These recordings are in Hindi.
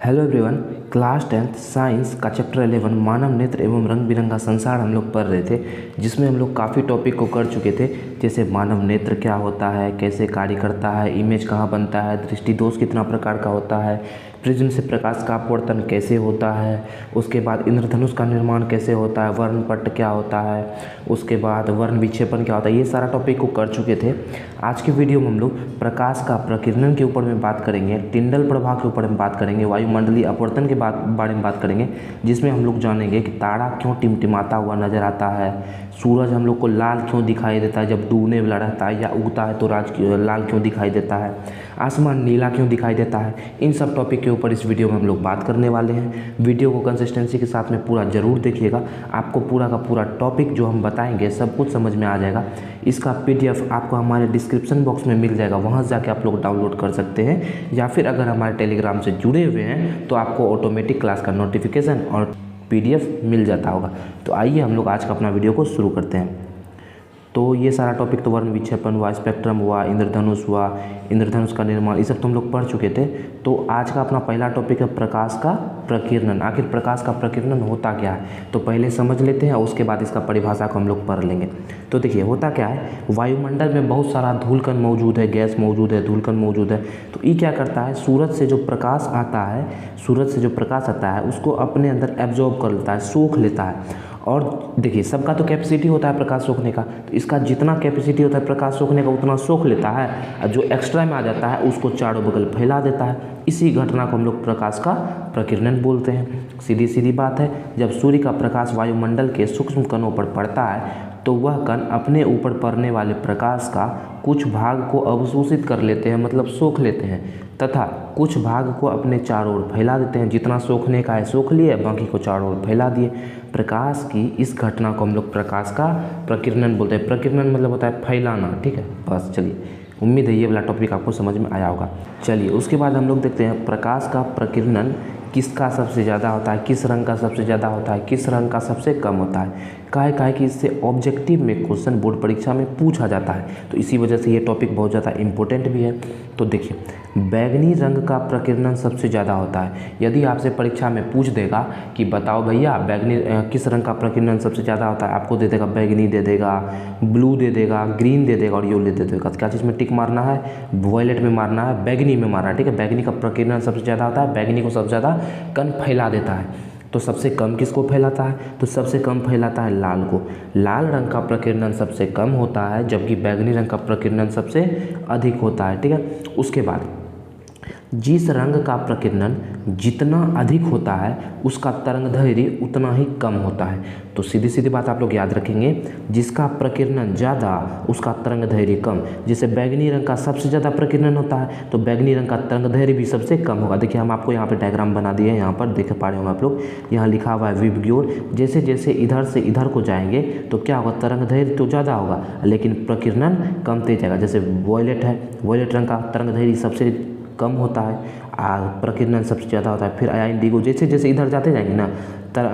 Hello everyone. Class 10th science का चैप्टर 11 मानव नेत्र एवं रंग बिरंगा संसार हम लोग पढ़ रहे थे, जिसमें हम लोग काफ़ी टॉपिक को कर चुके थे। जैसे मानव नेत्र क्या होता है, कैसे कार्य करता है, इमेज कहाँ बनता है, दृष्टि दोष कितना प्रकार का होता है, प्रिज्म से प्रकाश का अपवर्तन कैसे होता है, उसके बाद इंद्रधनुष का निर्माण कैसे होता है, वर्णपट क्या होता है, उसके बाद वर्ण विक्षेपण क्या होता है, ये सारा टॉपिक को कर चुके थे। आज के वीडियो में हम लोग प्रकाश का प्रकीर्णन के ऊपर में बात करेंगे, टिंडल प्रभाव के ऊपर में बात करेंगे, वायुमंडलीय अपवर्तन के बारे में बात करेंगे, जिसमें हम लोग जानेंगे कि तारा क्यों टिमटिमाता हुआ नजर आता है, सूरज हम लोग को लाल क्यों दिखाई देता है जब डूबने वाला रहता है, या उगता है तो लाल क्यों दिखाई देता है, आसमान नीला क्यों दिखाई देता है। इन सब टॉपिक के ऊपर इस वीडियो में हम लोग बात करने वाले हैं। वीडियो को कंसिस्टेंसी के साथ में पूरा ज़रूर देखिएगा, आपको पूरा का पूरा टॉपिक जो हम बताएंगे सब कुछ समझ में आ जाएगा। इसका PDF आपको हमारे डिस्क्रिप्शन बॉक्स में मिल जाएगा, वहाँ जाके आप लोग डाउनलोड कर सकते हैं, या फिर अगर हमारे टेलीग्राम से जुड़े हुए हैं तो आपको ऑटोमेटिक क्लास का नोटिफिकेशन और PDF मिल जाता होगा। तो आइए हम लोग आज का अपना वीडियो को शुरू करते हैं। तो ये सारा टॉपिक तो वर्ण विक्षेपण हुआ, स्पेक्ट्रम हुआ, इंद्रधनुष हुआ, इंद्रधनुष का निर्माण, ये सब तो हम लोग पढ़ चुके थे। तो आज का अपना पहला टॉपिक है प्रकाश का प्रकीर्णन। आखिर प्रकाश का प्रकीर्णन होता क्या है, तो पहले समझ लेते हैं, उसके बाद इसका परिभाषा को हम लोग पढ़ लेंगे। तो देखिए होता क्या है, वायुमंडल में बहुत सारा धूलकण मौजूद है, गैस मौजूद है, धूलकण मौजूद है। तो ये क्या करता है, सूरज से जो प्रकाश आता है उसको अपने अंदर एब्जॉर्ब कर लेता है, सोख लेता है। और देखिए सबका तो कैपेसिटी होता है प्रकाश सोखने का, तो इसका जितना कैपेसिटी होता है प्रकाश सोखने का उतना सोख लेता है, और जो एक्स्ट्रा में आ जाता है उसको चारों बगल फैला देता है। इसी घटना को हम लोग प्रकाश का प्रकीर्णन बोलते हैं। सीधी सीधी बात है, जब सूर्य का प्रकाश वायुमंडल के सूक्ष्म कणों पर पड़ता है तो वह कण अपने ऊपर पड़ने वाले प्रकाश का कुछ भाग को अवशोषित कर लेते हैं, मतलब सोख लेते हैं, तथा कुछ भाग को अपने चारों ओर फैला देते हैं। जितना सोखने का है सोख लिए, बाकी को चारों ओर फैला दिए। प्रकाश की इस घटना को हम लोग प्रकाश का प्रकीर्णन बोलते हैं। प्रकीर्णन मतलब होता है फैलाना, ठीक है। बस चलिए, उम्मीद है ये वाला टॉपिक आपको समझ में आया होगा। चलिए उसके बाद हम लोग देखते हैं प्रकाश का प्रकीर्णन किसका सबसे ज़्यादा होता है, किस रंग का सबसे ज़्यादा होता है, किस रंग का सबसे कम होता है। काहे कि इससे ऑब्जेक्टिव में क्वेश्चन बोर्ड परीक्षा में पूछा जाता है, तो इसी वजह से ये टॉपिक बहुत ज़्यादा इम्पोर्टेंट भी है। तो देखिए, बैगनी रंग का प्रकीर्णन सबसे ज़्यादा होता है। यदि आपसे परीक्षा में पूछ देगा कि बताओ भैया बैगनी किस रंग का प्रकीर्णन सबसे ज़्यादा होता है, आपको दे देगा बैगनी, दे देगा ब्लू, दे देगा ग्रीन, दे देगा और येलो दे देगा। क्या चीज़ में टिक मारना है, वॉयलेट में मारना है, बैगनी में मारना है, ठीक है। बैगनी का प्रकीर्णन सबसे ज़्यादा होता है, बैगनी को सबसे ज़्यादा कण फैला देता है। तो सबसे कम किसको फैलाता है, तो सबसे कम फैलाता है लाल को। लाल रंग का प्रकीर्णन सबसे कम होता है, जबकि बैगनी रंग का प्रकीर्णन सबसे अधिक होता है, ठीक है। उसके बाद जिस रंग का प्रकीर्णन जितना अधिक होता है उसका तरंगदैर्घ्य उतना ही कम होता है। तो सीधी सीधी बात आप लोग याद रखेंगे, जिसका प्रकीर्णन ज़्यादा उसका तरंगदैर्घ्य कम। जैसे बैगनी रंग का सबसे ज़्यादा प्रकीर्णन होता है तो बैगनी रंग का तरंगदैर्घ्य भी सबसे कम होगा। देखिए हम आपको यहाँ पे डायग्राम बना दिए हैं, यहाँ पर देख पा रहे होंगे आप लोग, यहाँ लिखा हुआ है विबग्योर। जैसे जैसे इधर से इधर को जाएंगे तो क्या होगा, तरंगदैर्घ्य तो ज़्यादा होगा लेकिन प्रकीर्णन कमते जाएगा। जैसे वॉयलेट है, वॉयलेट रंग का तरंगदैर्घ्य सबसे कम होता है और प्रकीर्णन सबसे ज़्यादा होता है। फिर आया इंडिगो, जैसे जैसे इधर जाते जाएंगे ना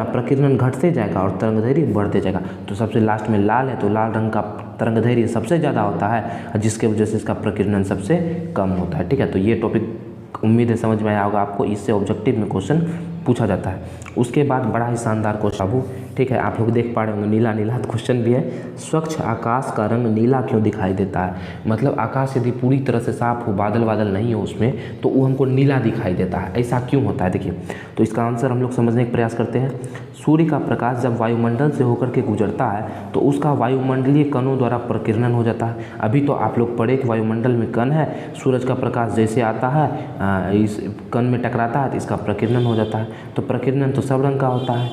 प्रकीर्णन घटते जाएगा और तरंगदैर्घ्य बढ़ते जाएगा। तो सबसे लास्ट में लाल है, तो लाल रंग का तरंगदैर्घ्य सबसे ज़्यादा होता है, जिसके वजह से इसका प्रकीर्णन सबसे कम होता है, ठीक है। तो ये टॉपिक उम्मीद है समझ में आया होगा आपको, इससे ऑब्जेक्टिव में क्वेश्चन पूछा जाता है। उसके बाद बड़ा ही शानदार क्वेश्चन, ठीक है, आप लोग देख पा रहे होंगे नीला नीला क्वेश्चन भी है। स्वच्छ आकाश का रंग नीला क्यों दिखाई देता है, मतलब आकाश यदि पूरी तरह से साफ हो, बादल बादल नहीं हो उसमें, तो वो हमको नीला दिखाई देता है। ऐसा क्यों होता है, देखिए तो इसका आंसर हम लोग समझने का प्रयास करते हैं। सूर्य का प्रकाश जब वायुमंडल से होकर के गुजरता है तो उसका वायुमंडलीय कणों द्वारा प्रकीर्णन हो जाता है। अभी तो आप लोग पढ़े कि वायुमंडल में कण है, सूरज का प्रकाश जैसे आता है इस कण में टकराता है तो इसका प्रकीर्णन हो जाता है। तो प्रकीर्णन तो सब रंग का होता है,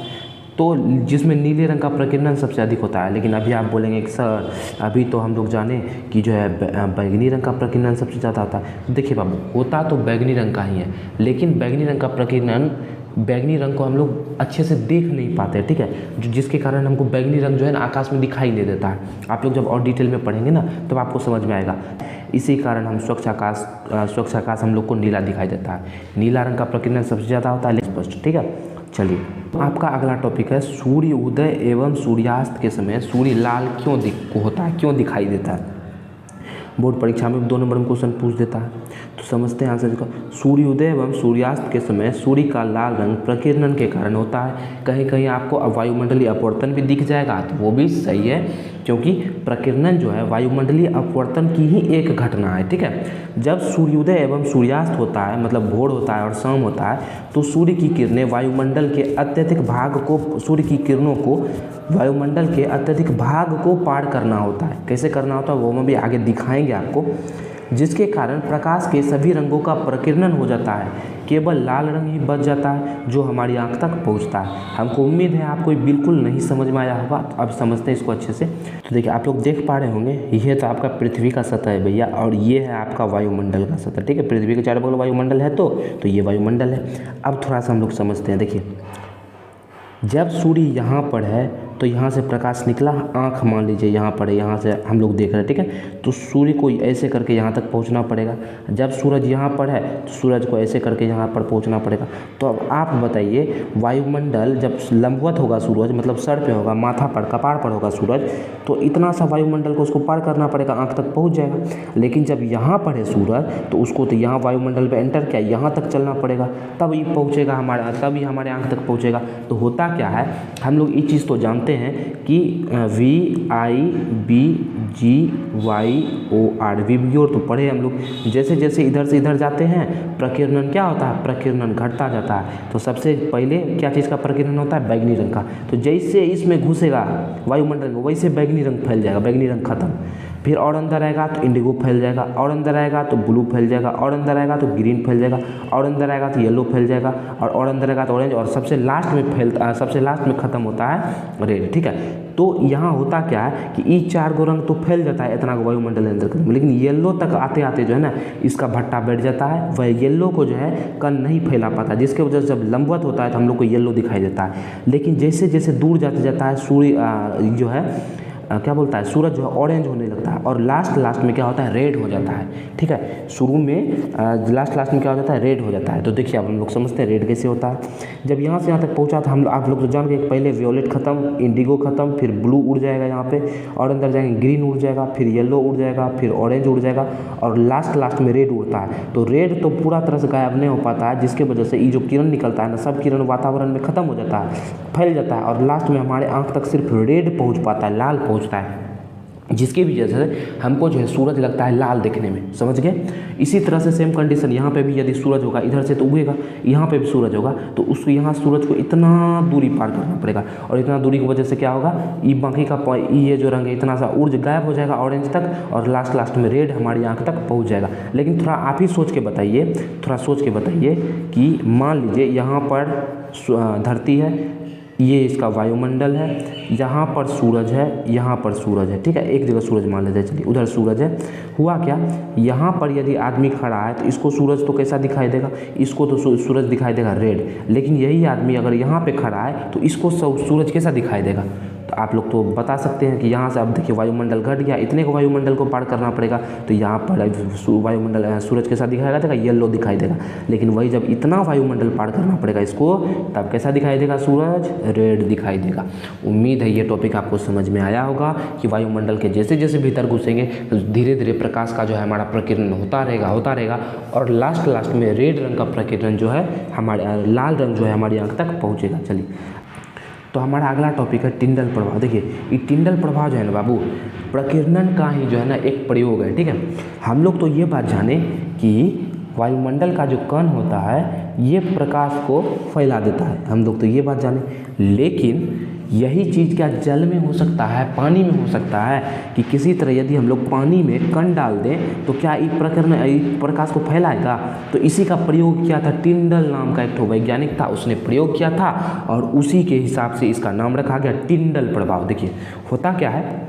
तो जिसमें नीले रंग का प्रकीर्णन सबसे अधिक होता है। लेकिन अभी आप बोलेंगे कि सर अभी तो हम लोग जाने कि जो है बैगनी रंग का प्रकीर्णन सबसे ज़्यादा होता है। देखिए बाबू, होता तो बैगनी रंग का ही है, लेकिन बैगनी रंग का प्रकीर्णन, बैगनी रंग को हम लोग अच्छे से देख नहीं पाते, ठीक है, जिसके कारण हमको बैगनी रंग जो है ना आकाश में दिखाई नहीं देता है। आप लोग जब और डिटेल में पढ़ेंगे ना तब आपको समझ में आएगा। इसी कारण हम स्वच्छ आकाश हम लोग को नीला दिखाई देता है। नीला रंग का प्रकीर्णन सबसे ज़्यादा होता है, स्पष्ट, ठीक है। चलिए आपका अगला टॉपिक है सूर्य उदय एवं सूर्यास्त के समय सूर्य लाल क्यों होता है, क्यों दिखाई देता है। बोर्ड परीक्षा में 2 नंबर में क्वेश्चन पूछ देता है। तो समझते हैं आंसर इसका। सूर्योदय एवं सूर्यास्त के समय सूर्य का लाल रंग प्रकीर्णन के कारण होता है। कहीं कहीं आपको वायुमंडलीय अपवर्तन भी दिख जाएगा, तो वो भी सही है, क्योंकि प्रकीर्णन जो है वायुमंडलीय अपवर्तन की ही एक घटना है। ठीक है, जब सूर्योदय एवं सूर्यास्त होता है, मतलब भोर होता है और शाम होता है, तो सूर्य की किरणें वायुमंडल के अत्यधिक भाग को, सूर्य की किरणों को वायुमंडल के अत्यधिक भाग को पार करना होता है। कैसे करना होता है वो हम भी आगे दिखाएंगे आपको, जिसके कारण प्रकाश के सभी रंगों का प्रकीर्णन हो जाता है। केवल लाल रंग ही बच जाता है जो हमारी आंख तक पहुंचता है। हमको उम्मीद है आपको बिल्कुल नहीं समझ में आया होगा, तो अब समझते हैं इसको अच्छे से। तो देखिए, आप लोग देख पा रहे होंगे, ये तो आपका पृथ्वी का सतह है भैया, और ये है आपका वायुमंडल का सतह। ठीक है, पृथ्वी के चारों बगल वायुमंडल है, तो ये वायुमंडल है। अब थोड़ा सा हम लोग समझते हैं। देखिए, जब सूर्य यहाँ पर है तो यहाँ से प्रकाश निकला, आँख मान लीजिए यहाँ पर है, यहाँ से हम लोग देख रहे हैं। ठीक है, तो सूर्य को ऐसे करके यहाँ तक पहुँचना पड़ेगा। जब सूरज यहाँ पर है तो सूरज को ऐसे करके यहाँ पर पहुँचना पड़ेगा। तो अब आप बताइए, वायुमंडल जब लंबवत होगा सूरज, मतलब सर पे होगा, माथा पर, कपार पर होगा सूरज, तो इतना सा वायुमंडल को उसको पार करना पड़ेगा, आँख तक पहुँच जाएगा। लेकिन जब यहाँ पर है सूरज, तो उसको तो यहाँ वायुमंडल पर एंटर किया, यहाँ तक चलना पड़ेगा, तब ये पहुँचेगा हमारा, तभी हमारे आँख तक पहुँचेगा। तो होता क्या है, हम लोग ये चीज़ तो जानते हैं कि VIBGYOR विबग्योर तो पढ़े हम लोग। जैसे जैसे इधर से इधर जाते हैं, प्रकीर्णन क्या होता है, प्रकीर्णन घटता जाता है। तो सबसे पहले क्या चीज़ का प्रकीर्णन होता है, बैगनी रंग का। तो जैसे इसमें घुसेगा वायुमंडल में, वैसे बैगनी रंग फैल जाएगा, बैगनी रंग खत्म। फिर और अंदर आएगा तो इंडिगो फैल जाएगा, और अंदर आएगा तो ब्लू फैल जाएगा, और अंदर आएगा तो ग्रीन फैल जाएगा, और अंदर आएगा तो येलो फैल जाएगा, और अंदर आएगा तो ऑरेंज, और सबसे लास्ट में ख़त्म होता है रेड। ठीक है, तो यहाँ होता क्या है कि ये 4 गो रंग तो फैल जाता है इतना वायुमंडल के अंदर, लेकिन येलो तक आते आते जो है ना, इसका भट्टा बैठ जाता है। वह येलो को जो है कण नहीं फैला पाता, जिसके वजह से जब लंबवत होता है तो हम लोग को येलो दिखाई देता है। लेकिन जैसे जैसे दूर जाते जाता है, सूर्य जो है क्या बोलता है, सूरज जो है ऑरेंज होने लगता है, और लास्ट में क्या होता है, रेड हो जाता है। ठीक है, शुरू में लास्ट में क्या हो जाता है, रेड हो जाता है। तो देखिए, अब हम लोग समझते हैं रेड कैसे होता है। जब यहाँ से यहाँ तक पहुँचा तो आप लोग तो जान गए, पहले वियोलेट खत्म, इंडिगो खत्म, फिर ब्लू उड़ जाएगा यहाँ पे, और अंदर जाएंगे ग्रीन उड़ जाएगा, फिर येलो उड़ जाएगा, फिर ऑरेंज उड़ जाएगा, और लास्ट में रेड उड़ता है। तो रेड तो पूरा तरह से गायब नहीं हो पाता है, जिसके वजह से ये जो किरण निकलता है ना, सब किरण वातावरण में खत्म हो जाता है, फैल जाता है, और लास्ट में हमारे आँख तक सिर्फ रेड पहुँच पाता है, लाल पहुँचता है, जिसकी वजह से हमको जो है सूरज लगता है लाल देखने में। समझ गए? इसी तरह से सेम कंडीशन यहाँ पे भी, यदि सूरज होगा इधर से तो उगेगा, यहाँ पे भी सूरज होगा, तो उसको यहाँ सूरज को इतना दूरी पार करना पड़ेगा, और इतना दूरी की वजह से क्या होगा, ये बाकी का ये जो रंग है इतना सा ऊर्ज गायब हो जाएगा ऑरेंज तक, और लास्ट में रेड हमारी आँख तक पहुँच जाएगा। लेकिन थोड़ा आप ही सोच के बताइए, कि मान लीजिए यहाँ पर धरती है, ये इसका वायुमंडल है, यहाँ पर सूरज है, यहाँ पर सूरज है। ठीक है, एक जगह सूरज मान लेते हैं, चलिए उधर सूरज है। हुआ क्या, यहाँ पर यदि आदमी खड़ा है तो इसको सूरज तो कैसा दिखाई देगा, इसको तो सूरज दिखाई देगा रेड। लेकिन यही आदमी अगर यहाँ पे खड़ा है तो इसको सूरज कैसा दिखाई देगा। तो आप लोग तो बता सकते हैं कि यहाँ से अब देखिए वायुमंडल घट गया, इतने को वायुमंडल को पार करना पड़ेगा, तो यहाँ पर वायुमंडल सूरज कैसा दिखाई देगा, येलो दिखाई देगा। लेकिन वही जब इतना वायुमंडल पार करना पड़ेगा इसको, तब कैसा दिखाई देगा, सूरज रेड दिखाई देगा। उम्मीद है ये टॉपिक आपको समझ में आया होगा कि वायुमंडल के जैसे जैसे भीतर घुसेंगे तो धीरे धीरे प्रकाश का जो है हमारा प्रकीर्णन होता रहेगा, और लास्ट में रेड रंग का प्रकीर्णन जो है हमारे, लाल रंग जो है हमारी आँख तक पहुँचेगा। चलिए, तो हमारा अगला टॉपिक है टिंडल प्रभाव। देखिए, ये टिंडल प्रभाव जो है ना बाबू, प्रकीर्णन का ही जो है ना एक प्रयोग है। ठीक है, हम लोग तो ये बात जाने कि वायुमंडल का जो कण होता है ये प्रकाश को फैला देता है, हम लोग तो ये बात जाने। लेकिन यही चीज़ क्या जल में हो सकता है, पानी में हो सकता है, कि किसी तरह यदि हम लोग पानी में कण डाल दें तो क्या ये प्रकाश को फैलाएगा। तो इसी का प्रयोग किया था, टिंडल नाम का एक वैज्ञानिक था, उसने प्रयोग किया था, और उसी के हिसाब से इसका नाम रखा गया टिंडल प्रभाव। देखिए, होता क्या है,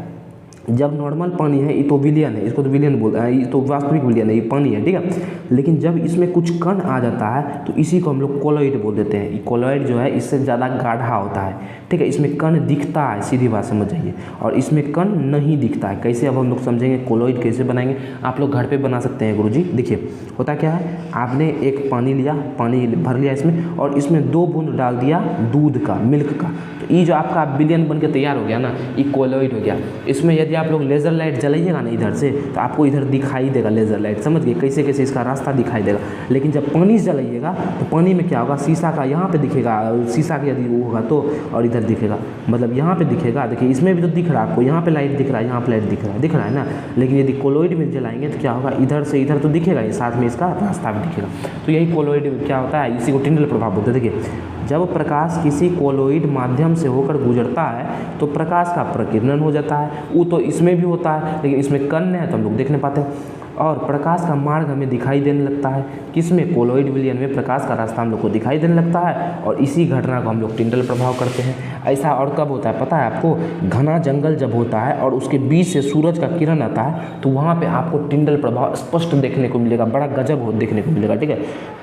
जब नॉर्मल पानी है, ये तो विलियन है, इसको तो विलियन बोलते हैं, ये तो वास्तविक विलियन है, ये पानी है। ठीक है, लेकिन जब इसमें कुछ कण आ जाता है तो इसी को हम लोग कोलॉइड बोल देते हैं। ये कोलॉइड जो है इससे ज़्यादा गाढ़ा होता है। ठीक है, इसमें कण दिखता है, सीधी बात समझ जाइए, और इसमें कण नहीं दिखता है। कैसे, अब हम लोग समझेंगे कोलॉइड कैसे बनाएंगे। आप लोग घर पर बना सकते हैं गुरुजी। देखिए, होता क्या है, आपने एक पानी लिया, पानी भर लिया इसमें, और इसमें 2 बूंद डाल दिया दूध का, मिल्क का, तो तो ये जो आपका विलियन बन के तैयार हो गया ना, ये कोलॉइड हो गया। इसमें यदि आप लोग लेज़र लाइट जलाइएगा ना इधर से, तो आपको इधर दिखाई देगा लेज़र लाइट, समझ गए कैसे कैसे इसका रास्ता दिखाई देगा। लेकिन जब पानी से जलाइएगा तो पानी में क्या होगा, शीशा का यहाँ पे दिखेगा, शीशा का यदि वो होगा तो, और इधर दिखेगा, मतलब यहाँ पे दिखेगा। देखिए इसमें भी तो दिख रहा है आपको, यहाँ पे लाइट दिख रहा है, यहाँ पे लाइट दिख रहा है ना। लेकिन यदि कोलॉइड में जलाएंगे तो क्या होगा, इधर से इधर तो दिखेगा ही, साथ में इसका रास्ता भी दिखेगा। तो यही कोलॉइड क्या होता है, इसी को टिंडल प्रभाव बोलते हैं। देखिए जब प्रकाश किसी कोलॉइड माध्यम से होकर गुजरता है तो प्रकाश का प्रकीर्णन हो जाता है। वो तो इसमें भी होता है, लेकिन इसमें कर्ण है तो हम लोग देख नहीं पाते। और प्रकाश का मार्ग हमें दिखाई देने लगता है, किसमें, कोलॉइड विलयन में प्रकाश का रास्ता हम लोग को दिखाई देने लगता है, और इसी घटना को हम लोग टिंडल प्रभाव करते हैं। ऐसा और कब होता है पता है आपको, घना जंगल जब होता है और उसके बीच से सूरज का किरण आता है तो वहाँ पे आपको टिंडल प्रभाव स्पष्ट देखने को मिलेगा, बड़ा गजब हो देखने को मिलेगा। ठीक है,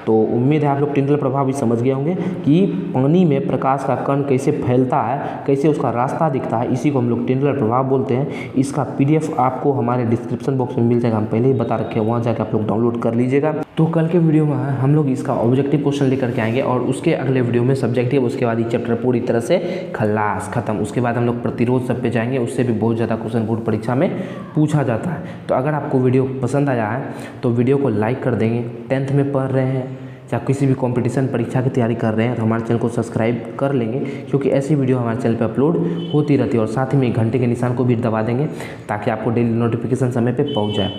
तो उम्मीद है आप लोग टिंडल प्रभाव भी समझ गए होंगे कि पानी में प्रकाश का कण कैसे फैलता है, कैसे उसका रास्ता दिखता है, इसी को हम लोग टिंडल प्रभाव बोलते हैं। इसका PDF आपको हमारे डिस्क्रिप्शन बॉक्स में मिल जाएगा, हम पहले ही बता रखे हैं, वहाँ जाकर आप लोग डाउनलोड कर लीजिएगा। तो कल के वीडियो में हम लोग इसका ऑब्जेक्टिव क्वेश्चन लेकर के आएंगे, और उसके अगले वीडियो में सब्जेक्टिव, उसके बाद ये चैप्टर पूरी तरह से खलास खत्म। उसके बाद हम लोग प्रतिरोध सब पे जाएंगे, उससे भी बहुत ज़्यादा क्वेश्चन बोर्ड परीक्षा में पूछा जाता है। तो अगर आपको वीडियो पसंद आया है तो वीडियो को लाइक कर देंगे। 10th में पढ़ रहे हैं या किसी भी कंपटीशन परीक्षा की तैयारी कर रहे हैं तो हमारे चैनल को सब्सक्राइब कर लेंगे, क्योंकि ऐसी वीडियो हमारे चैनल पे अपलोड होती रहती है। और साथ ही में घंटे के निशान को भी दबा देंगे ताकि आपको डेली नोटिफिकेशन समय पे पहुंच जाए।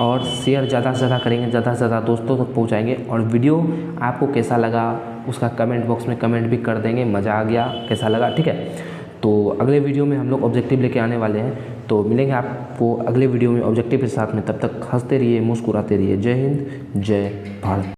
और शेयर ज़्यादा से ज़्यादा करेंगे, ज़्यादा से ज़्यादा दोस्तों तक पहुँचाएँगे। और वीडियो आपको कैसा लगा उसका कमेंट बॉक्स में कमेंट भी कर देंगे, मज़ा आ गया, कैसा लगा। ठीक है, तो अगले वीडियो में हम लोग ऑब्जेक्टिव लेके आने वाले हैं, तो मिलेंगे आपको अगले वीडियो में ऑब्जेक्टिव के साथ में। तब तक हंसते रहिए, मुस्कुराते रहिए। जय हिंद, जय भारत।